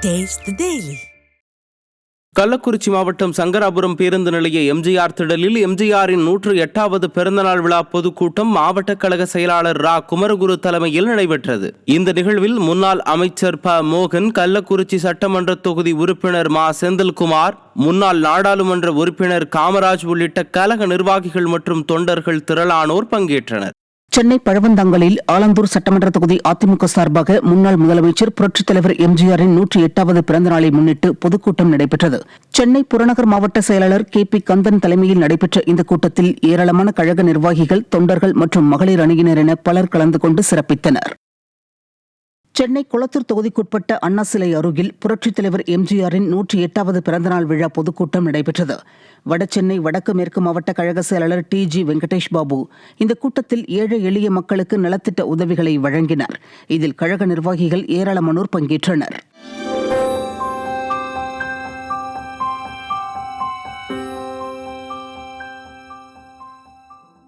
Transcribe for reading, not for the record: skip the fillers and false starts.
Taste the Daily. Kallakurichi மாவட்டம் சங்கராபுரம் பேருந்து நிலைய எம்ஜிஆர் திடலில் எம்ஜிஆரின் 108வது பிறந்தநாள் விழா பொதுக்கூட்டம் மாவட்ட கழக செயலாளர் ரா குமரகுரு தலைமையில் நடைபெற்றது. இந்த நிகழ்வில் முன்னாள் அமைச்சர் ப மோகன், கள்ளக்குறிச்சி சட்டமன்ற தொகுதி உறுப்பினர் மா செந்தில்குமார், முன்னாள் நாடாளுமன்ற உறுப்பினர் காமராஜ் உள்ளிட்ட கழக நிர்வாகிகள் மற்றும் தொண்டர்கள் திரளானோர் பங்கேற்றனர். சென்னை பழவந்தாங்கலில் ஆலந்தூர் சட்டமன்ற தொகுதி அதிமுக சார்பாக முன்னாள் முதலமைச்சர் புரட்சித் தலைவர் எம்ஜிஆரின் 108வது பிறந்த நாளை முன்னிட்டு பொதுக்கூட்டம் நடைபெற்றது. சென்னை புறநகர் மாவட்ட செயலாளர் கே.பி. கந்தன் தலைமையில் நடைபெற்ற இந்த கூட்டத்தில் ஏராளமான கழக நிர்வாகிகள், தொண்டர்கள் மற்றும் மகளிர் அணியினர் என பலர் கலந்து கொண்டு சிறப்பித்தனர். சென்னை குளத்தூர் தொகுதிக்குட்பட்ட அண்ணா சிலை அருகில் புரட்சித் தலைவர் எம்ஜிஆரின் 108வது பிறந்தநாள் விழா பொதுக்கூட்டம் நடைபெற்றது. வடசென்னை வடக்கு மேற்கு மாவட்ட கழக செயலாளர் டி.ஜி. வெங்கடேஷ் பாபு இந்த கூட்டத்தில் ஏழை எளிய மக்களுக்கு நலத்திட்ட உதவிகளை வழங்கினார். இதில் கழக நிர்வாகிகள் ஏராளமானோர் பங்கேற்றனர்.